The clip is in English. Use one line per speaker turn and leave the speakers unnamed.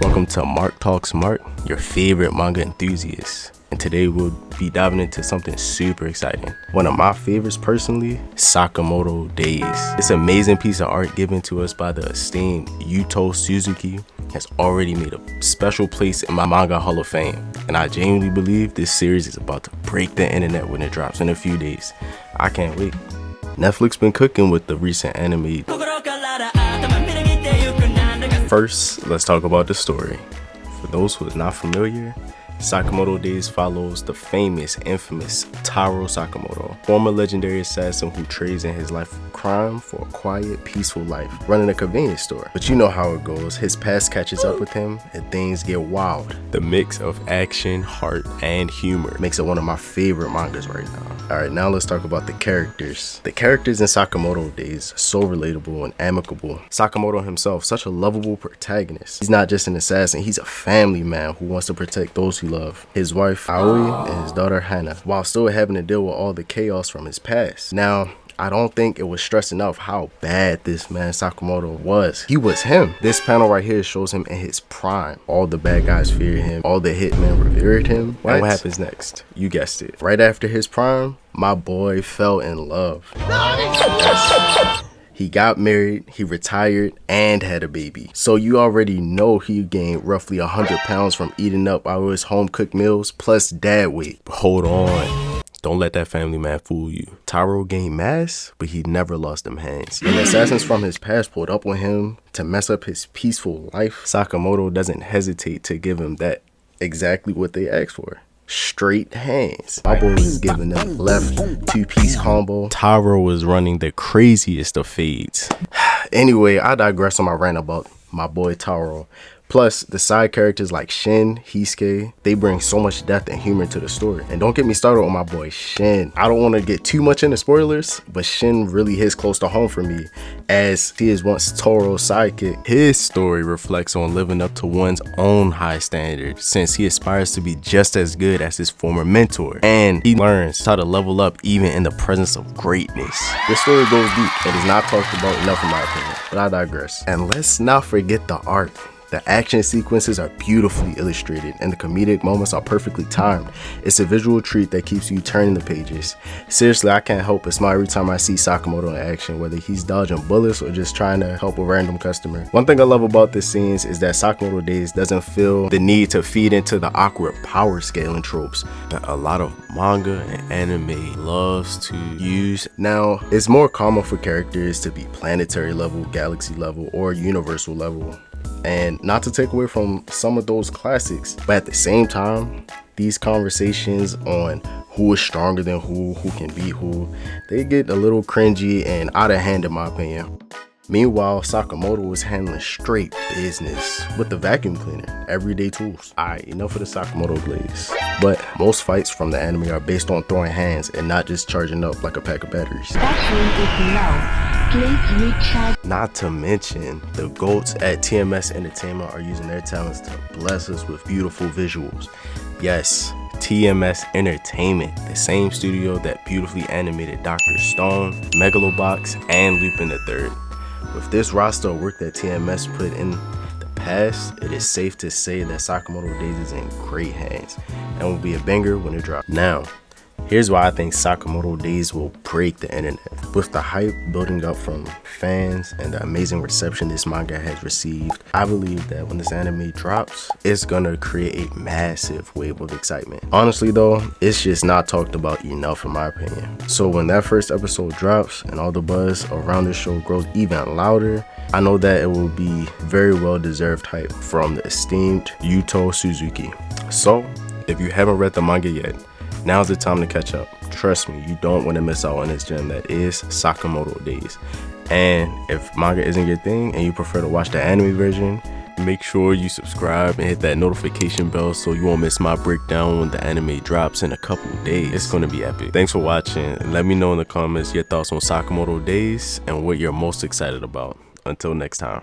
Welcome to Marc Talks Marc, your favorite manga enthusiast. And today we'll be diving into something super exciting. One of my favorites personally, Sakamoto Days. This amazing piece of art given to us by the esteemed Yuto Suzuki has already made a special place in my manga hall of fame. And I genuinely believe this series is about to break the internet when it drops in a few days. I can't wait. Netflix been cooking with the recent anime. First, let's talk about the story. For those who are not familiar, Sakamoto Days follows the famous, infamous Taro Sakamoto, former legendary assassin who trades in his life of crime for a quiet, peaceful life, running a convenience store. But you know how it goes, his past catches up with him and things get wild. The mix of action, heart, and humor makes it one of my favorite mangas right now. Alright, now let's talk about the characters. The characters in Sakamoto Days are so relatable and amicable. Sakamoto himself, such a lovable protagonist. He's not just an assassin, he's a family man who wants to protect those he loves. His wife Aoi and his daughter Hana, while still having to deal with all the chaos from his past. Now, I don't think it was stressed enough how bad this man Sakamoto was. He was him. This panel right here shows him in his prime. All the bad guys feared him. All the hitmen revered him. And what happens next? You guessed it. Right after his prime, my boy fell in love. Yes. He got married, he retired, and had a baby. So you already know he gained roughly 100 pounds from eating up all his home-cooked meals plus dad weight. But hold on. Don't let that family man fool you. Taro gained mass, but he never lost them hands. When the assassins from his past pulled up on him to mess up his peaceful life, Sakamoto doesn't hesitate to give him that exactly what they asked for. Straight hands. My boy was giving them left two-piece combo. Taro was running the craziest of fades. Anyway, I digress on my rant about my boy Taro. Plus, the side characters like Shin, Hisuke, they bring so much depth and humor to the story. And don't get me started on my boy Shin. I don't want to get too much into spoilers, but Shin really hits close to home for me, as he is once Taro's sidekick. His story reflects on living up to one's own high standards, since he aspires to be just as good as his former mentor. And he learns how to level up even in the presence of greatness. This story goes deep and is not talked about enough in my opinion, but I digress. And let's not forget the art. The action sequences are beautifully illustrated and the comedic moments are perfectly timed. It's a visual treat that keeps you turning the pages. Seriously, I can't help but smile every time I see Sakamoto in action, whether he's dodging bullets or just trying to help a random customer. One thing I love about this scenes is that Sakamoto Days doesn't feel the need to feed into the awkward power scaling tropes that a lot of manga and anime loves to use. Now, it's more common for characters to be planetary level, galaxy level, or universal level. And not to take away from some of those classics, but at the same time, these conversations on who is stronger than who can beat who, they get a little cringy and out of hand in my opinion. Meanwhile, Sakamoto is handling straight business with the vacuum cleaner, everyday tools. Alright, enough of the Sakamoto glaze. But most fights from the anime are based on throwing hands and not just charging up like a pack of batteries. Not to mention, the GOATs at TMS Entertainment are using their talents to bless us with beautiful visuals. Yes, TMS Entertainment, the same studio that beautifully animated Dr. Stone, Megalobox, and Lupin III. With this roster of work that TMS put in the past, it is safe to say that Sakamoto Days is in great hands and will be a banger when it drops. Now, here's why I think Sakamoto Days will break the internet. With the hype building up from fans and the amazing reception this manga has received, I believe that when this anime drops, it's gonna create a massive wave of excitement. Honestly though, it's just not talked about enough in my opinion. So when that first episode drops and all the buzz around the show grows even louder, I know that it will be very well deserved hype from the esteemed Yuto Suzuki. So if you haven't read the manga yet, now's the time to catch up. Trust me, you don't want to miss out on this gem that is Sakamoto Days. And if manga isn't your thing and you prefer to watch the anime version, make sure you subscribe and hit that notification bell so you won't miss my breakdown when the anime drops in a couple days. It's going to be epic. Thanks for watching. Let me know in the comments your thoughts on Sakamoto Days and what you're most excited about. Until next time.